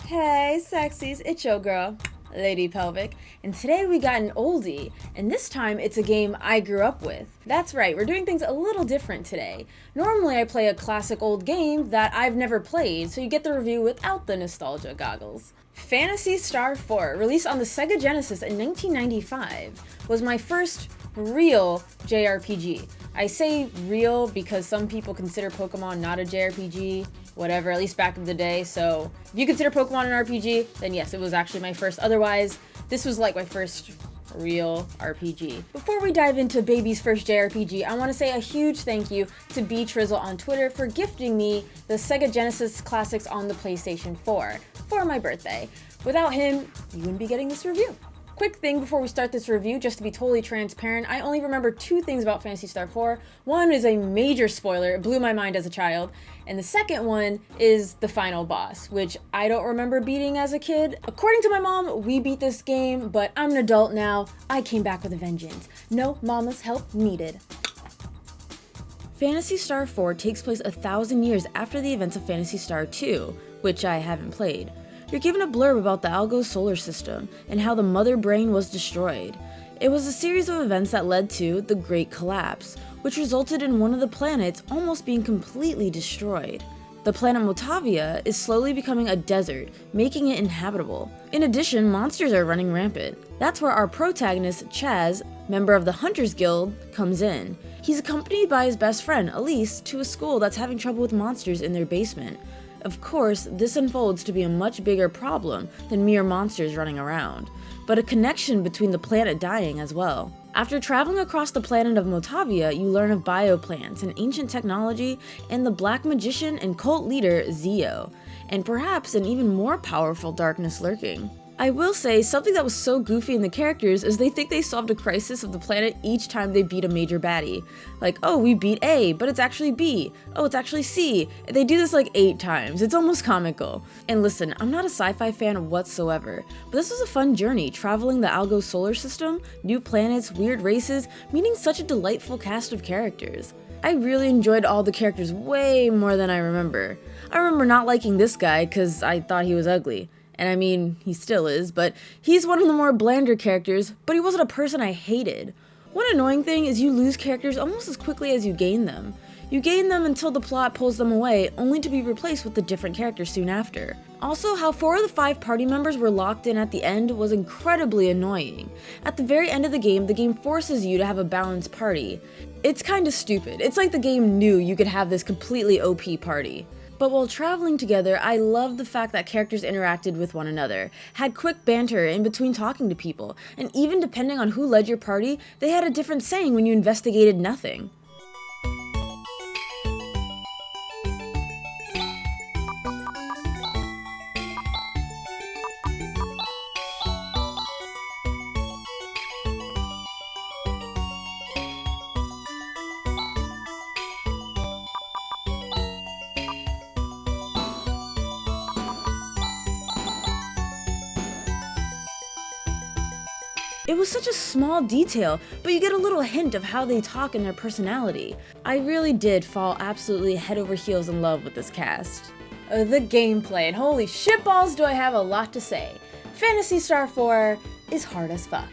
Hey sexies, it's your girl, Lady Pelvic, and today we got an oldie, and this time it's a game I grew up with. That's right, we're doing things a little different today. Normally I play a classic old game that I've never played, so you get the review without the nostalgia goggles. Phantasy Star 4, released on the Sega Genesis in 1995, was my first real JRPG. I say real because some people consider Pokemon not a JRPG, whatever, at least back in the day. So if you consider Pokemon an RPG, then yes, it was actually my first. Otherwise, this was like my first real RPG. Before we dive into baby's first JRPG, I want to say a huge thank you to B Trizzle on Twitter for gifting me the Sega Genesis classics on the PlayStation 4 for my birthday. Without him, you wouldn't be getting this review. Quick thing before we start this review, just to be totally transparent, I only remember two things about Phantasy Star 4. One is a major spoiler, it blew my mind as a child, and the second one is the final boss, which I don't remember beating as a kid. According to my mom, we beat this game, but I'm an adult now. I came back with a vengeance. No mama's help needed. Phantasy Star 4 takes place 1,000 years after the events of Phantasy Star 2, which I haven't played. You're given a blurb about the Algo solar system and how the mother brain was destroyed. It was a series of events that led to the Great Collapse, which resulted in one of the planets almost being completely destroyed. The planet Motavia is slowly becoming a desert, making it inhabitable. In addition, monsters are running rampant. That's where our protagonist, Chaz, member of the Hunters Guild, comes in. He's accompanied by his best friend, Elise, to a school that's having trouble with monsters in their basement. Of course, this unfolds to be a much bigger problem than mere monsters running around, but a connection between the planet dying as well. After traveling across the planet of Motavia, you learn of bioplants and ancient technology and the black magician and cult leader Zio, and perhaps an even more powerful darkness lurking. I will say, something that was so goofy in the characters is they think they solved a crisis of the planet each time they beat a major baddie. Like, oh, we beat A, but it's actually B. Oh, it's actually C. They do this like 8 times. It's almost comical. And listen, I'm not a sci-fi fan whatsoever, but this was a fun journey, traveling the Algo solar system, new planets, weird races, meeting such a delightful cast of characters. I really enjoyed all the characters way more than I remember. I remember not liking this guy because I thought he was ugly. And I mean, he still is, but he's one of the more blander characters, but he wasn't a person I hated. One annoying thing is you lose characters almost as quickly as you gain them. You gain them until the plot pulls them away, only to be replaced with a different character soon after. Also, how 4 of the 5 party members were locked in at the end was incredibly annoying. At the very end of the game forces you to have a balanced party. It's kinda stupid. It's like the game knew you could have this completely OP party. But while traveling together, I loved the fact that characters interacted with one another, had quick banter in between talking to people, and even depending on who led your party, they had a different saying when you investigated nothing. It was such a small detail, but you get a little hint of how they talk and their personality. I really did fall absolutely head over heels in love with this cast. The gameplay, and holy shitballs do I have a lot to say. Phantasy Star 4 is hard as fuck.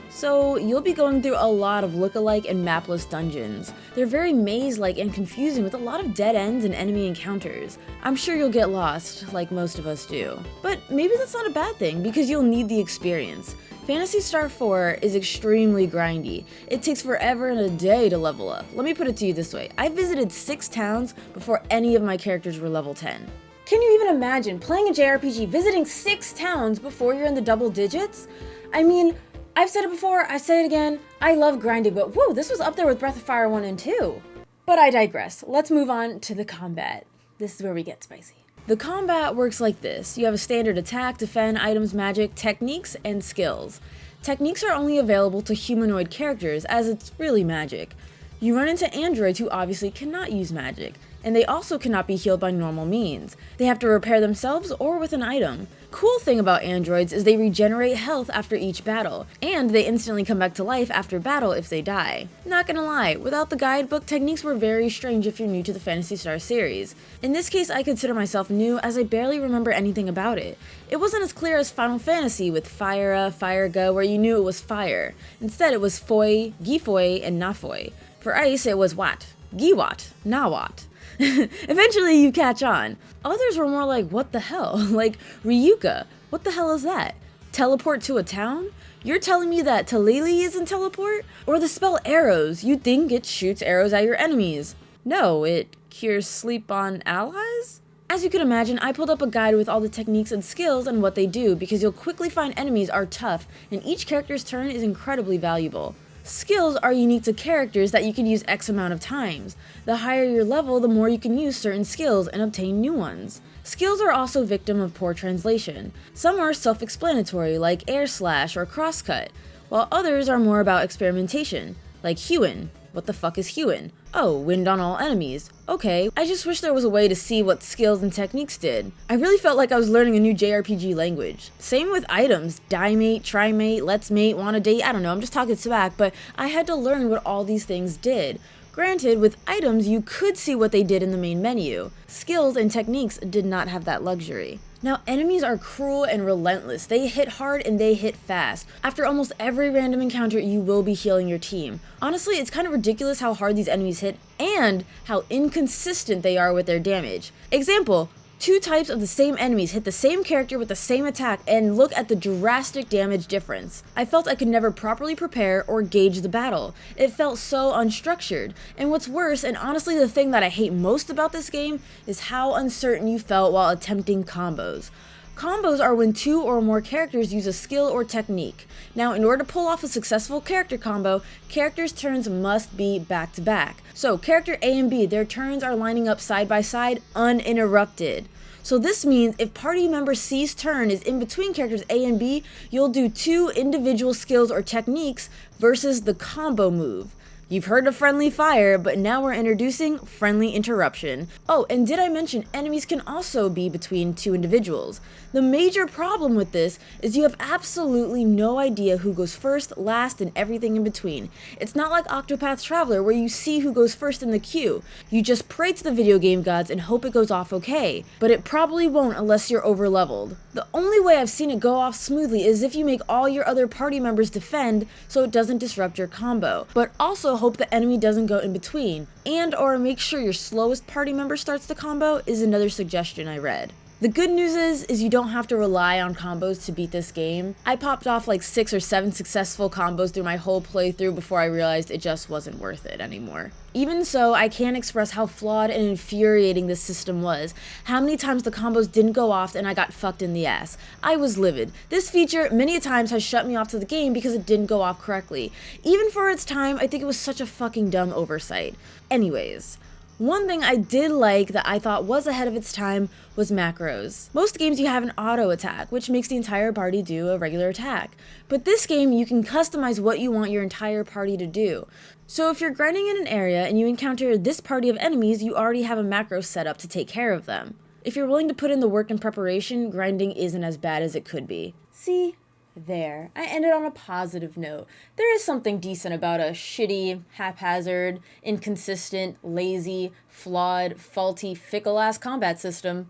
So you'll be going through a lot of lookalike and mapless dungeons. They're very maze-like and confusing with a lot of dead ends and enemy encounters. I'm sure you'll get lost, like most of us do. But maybe that's not a bad thing, because you'll need the experience. Phantasy Star 4 is extremely grindy. It takes forever and a day to level up. Let me put it to you this way. I visited 6 towns before any of my characters were level 10. Can you even imagine playing a JRPG, visiting 6 towns before you're in the double digits? I mean, I've said it before, I say it again, I love grinding, but whoa, this was up there with Breath of Fire 1 and 2. But I digress. Let's move on to the combat. This is where we get spicy. The combat works like this. You have a standard attack, defend, items, magic, techniques, and skills. Techniques are only available to humanoid characters, as it's really magic. You run into androids who obviously cannot use magic, and they also cannot be healed by normal means. They have to repair themselves or with an item. Cool thing about androids is they regenerate health after each battle, and they instantly come back to life after battle if they die. Not gonna lie, without the guidebook, techniques were very strange if you're new to the Phantasy Star series. In this case, I consider myself new as I barely remember anything about it. It wasn't as clear as Final Fantasy with Fire-Ga, where you knew it was fire. Instead, it was Foy, Gifoy, and Nafoy. For ice, it was Wat, Giwat, Nawat. Eventually you catch on. Others were more like, what the hell? Like, Ryuka, what the hell is that? Teleport to a town? You're telling me that Talili isn't teleport? Or the spell arrows, you'd think it shoots arrows at your enemies. No, it cures sleep on allies? As you can imagine, I pulled up a guide with all the techniques and skills and what they do because you'll quickly find enemies are tough and each character's turn is incredibly valuable. Skills are unique to characters that you can use X amount of times. The higher your level, the more you can use certain skills and obtain new ones. Skills are also victim of poor translation. Some are self-explanatory, like air slash or crosscut, while others are more about experimentation, like Hewin. What the fuck is Hewin? Oh, wind on all enemies. Okay, I just wish there was a way to see what skills and techniques did. I really felt like I was learning a new JRPG language. Same with items. Die mate, try mate, let's mate, wanna date, I don't know, I'm just talking smack, but I had to learn what all these things did. Granted, with items, you could see what they did in the main menu. Skills and techniques did not have that luxury. Now, enemies are cruel and relentless. They hit hard and they hit fast. After almost every random encounter, you will be healing your team. Honestly, it's kind of ridiculous how hard these enemies hit and how inconsistent they are with their damage. Example, two types of the same enemies hit the same character with the same attack and look at the drastic damage difference. I felt I could never properly prepare or gauge the battle. It felt so unstructured. And what's worse, and honestly the thing that I hate most about this game, is how uncertain you felt while attempting combos. Combos are when two or more characters use a skill or technique. Now, in order to pull off a successful character combo, characters' turns must be back to back. So, character A and B, their turns are lining up side by side, uninterrupted. So this means if party member C's turn is in between characters A and B, you'll do two individual skills or techniques versus the combo move. You've heard of friendly fire, but now we're introducing friendly interruption. Oh, and did I mention enemies can also be between two individuals? The major problem with this is you have absolutely no idea who goes first, last, and everything in between. It's not like Octopath Traveler where you see who goes first in the queue. You just pray to the video game gods and hope it goes off okay, but it probably won't unless you're over-leveled. The only way I've seen it go off smoothly is if you make all your other party members defend so it doesn't disrupt your combo, but also hope the enemy doesn't go in between, and or make sure your slowest party member starts the combo is another suggestion I read. The good news is you don't have to rely on combos to beat this game. I popped off like 6 or 7 successful combos through my whole playthrough before I realized it just wasn't worth it anymore. Even so, I can't express how flawed and infuriating this system was. How many times the combos didn't go off and I got fucked in the ass. I was livid. This feature many a times has shut me off to the game because it didn't go off correctly. Even for its time, I think it was such a fucking dumb oversight. Anyways, one thing I did like that I thought was ahead of its time was macros. Most games you have an auto attack, which makes the entire party do a regular attack. But this game, you can customize what you want your entire party to do. So if you're grinding in an area and you encounter this party of enemies, you already have a macro set up to take care of them. If you're willing to put in the work and preparation, grinding isn't as bad as it could be. See? There. I ended on a positive note. There is something decent about a shitty, haphazard, inconsistent, lazy, flawed, faulty, fickle-ass combat system.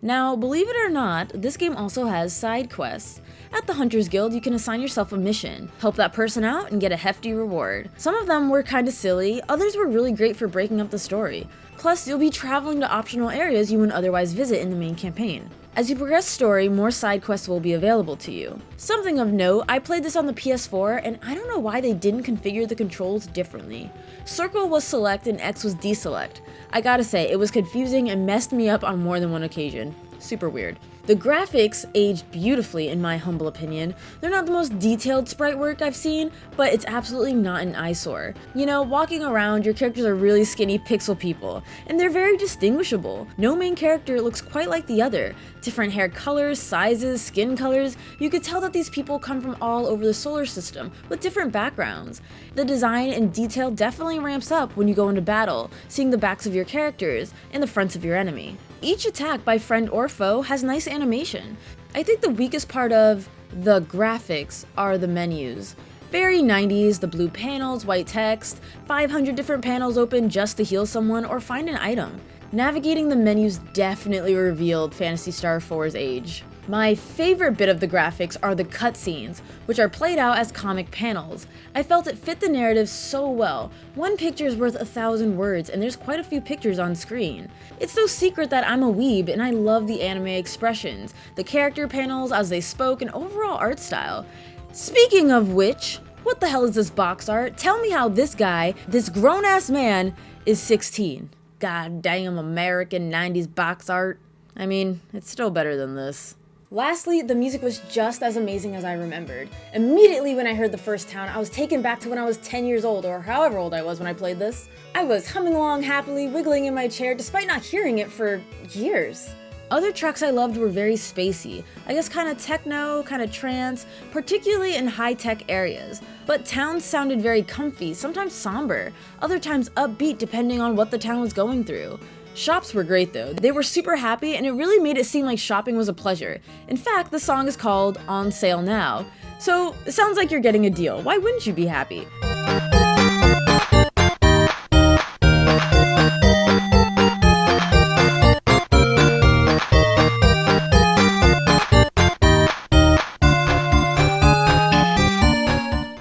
Now, believe it or not, this game also has side quests. At the Hunters Guild, you can assign yourself a mission, help that person out, and get a hefty reward. Some of them were kinda silly, others were really great for breaking up the story. Plus, you'll be traveling to optional areas you wouldn't otherwise visit in the main campaign. As you progress story, more side quests will be available to you. Something of note, I played this on the PS4, and I don't know why they didn't configure the controls differently. Circle was select and X was deselect. I gotta say, it was confusing and messed me up on more than one occasion. Super weird. The graphics aged beautifully in my humble opinion. They're not the most detailed sprite work I've seen, but it's absolutely not an eyesore. You know, walking around, your characters are really skinny pixel people, and they're very distinguishable. No main character looks quite like the other. Different hair colors, sizes, skin colors, you could tell that these people come from all over the solar system with different backgrounds. The design and detail definitely ramps up when you go into battle, seeing the backs of your characters and the fronts of your enemy. Each attack by friend or foe has nice animation. I think the weakest part of the graphics are the menus. Very 90s, the blue panels, white text, 500 different panels open just to heal someone or find an item. Navigating the menus definitely revealed Phantasy Star 4's age. My favorite bit of the graphics are the cutscenes, which are played out as comic panels. I felt it fit the narrative so well. One picture is worth 1,000 words, and there's quite a few pictures on screen. It's no secret that I'm a weeb, and I love the anime expressions, the character panels as they spoke, and overall art style. Speaking of which, what the hell is this box art? Tell me how this guy, this grown-ass man, is 16. God damn American 90s box art. I mean, it's still better than this. Lastly, the music was just as amazing as I remembered. Immediately when I heard the first town, I was taken back to when I was 10 years old, or however old I was when I played this. I was humming along happily, wiggling in my chair, despite not hearing it for years. Other tracks I loved were very spacey, I guess kinda techno, kinda trance, particularly in high-tech areas. But towns sounded very comfy, sometimes somber, other times upbeat depending on what the town was going through. Shops were great though, they were super happy and it really made it seem like shopping was a pleasure. In fact, the song is called On Sale Now. So it sounds like you're getting a deal, why wouldn't you be happy?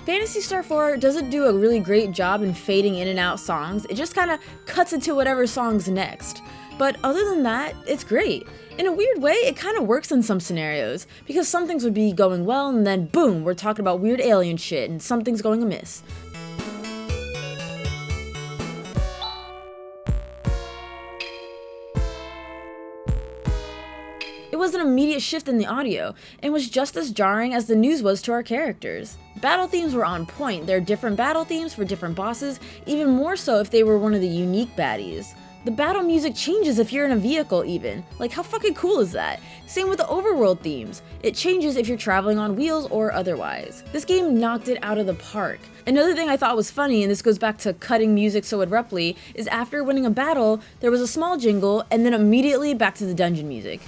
Phantasy Star 4 doesn't do a really great job in fading in and out songs, it just kinda cuts into whatever song's next. But other than that, it's great. In a weird way, it kinda works in some scenarios, because some things would be going well and then boom, we're talking about weird alien shit and something's going amiss. It was an immediate shift in the audio, and was just as jarring as the news was to our characters. Battle themes were on point, there are different battle themes for different bosses, even more so if they were one of the unique baddies. The battle music changes if you're in a vehicle even, like how fucking cool is that? Same with the overworld themes, it changes if you're traveling on wheels or otherwise. This game knocked it out of the park. Another thing I thought was funny, and this goes back to cutting music so abruptly, is after winning a battle, there was a small jingle and then immediately back to the dungeon music.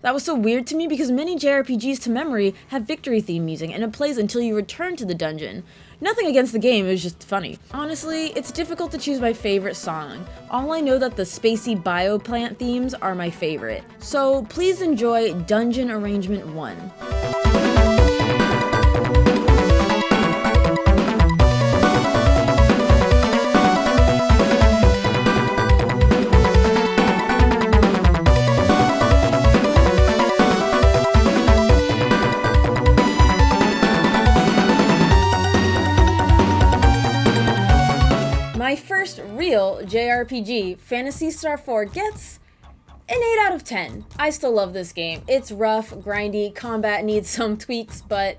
That was so weird to me because many JRPGs to memory have victory theme music and it plays until you return to the dungeon. Nothing against the game, it was just funny. Honestly, it's difficult to choose my favorite song. All I know that the spacey bioplant themes are my favorite. So please enjoy Dungeon Arrangement 1. My first real JRPG, Phantasy Star 4, gets an 8 out of 10. I still love this game. It's rough, grindy, combat needs some tweaks, but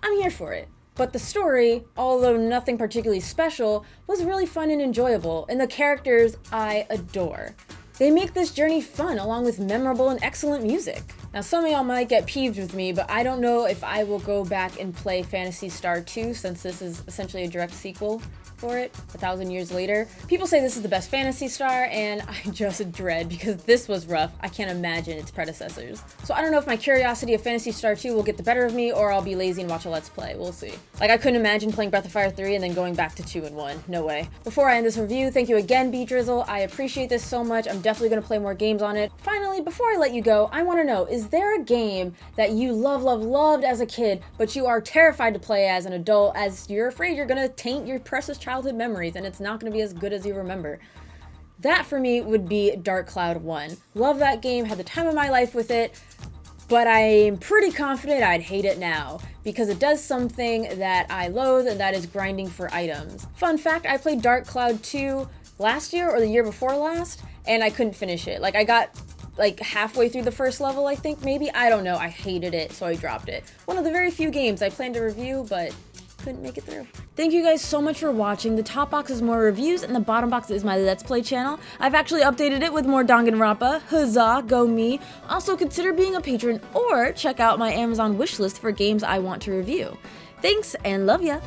I'm here for it. But the story, although nothing particularly special, was really fun and enjoyable, and the characters I adore. They make this journey fun, along with memorable and excellent music. Now some of y'all might get peeved with me, but I don't know if I will go back and play Phantasy Star 2, since this is essentially a direct sequel for it, 1,000 years later. People say this is the best Phantasy Star, and I just dread, because this was rough. I can't imagine its predecessors. So I don't know if my curiosity of Phantasy Star 2 will get the better of me, or I'll be lazy and watch a Let's Play. We'll see. Like, I couldn't imagine playing Breath of Fire 3 and then going back to 2 and 1. No way. Before I end this review, thank you again, B-Drizzle. I appreciate this so much. I'm definitely gonna play more games on it. Finally, before I let you go, I wanna know, is there a game that you loved as a kid, but you are terrified to play as an adult, as you're afraid you're gonna taint your precious childhood memories and it's not gonna be as good as you remember? That for me would be Dark Cloud 1. Love that game, had the time of my life with it. but I'm pretty confident I'd hate it now, because it does something that I loathe, and that is grinding for items. Fun fact, I played Dark Cloud 2 last year or the year before last, and I couldn't finish it. Like, I got like halfway through the first level, I think, maybe? I don't know, I hated it, so I dropped it. One of the very few games I planned to review, but couldn't make it through. Thank you guys so much for watching. The top box is more reviews, and the bottom box is my Let's Play channel. I've actually updated it with more Danganronpa. Huzzah, go me. Also, consider being a patron, or check out my Amazon wishlist for games I want to review. Thanks, and love ya!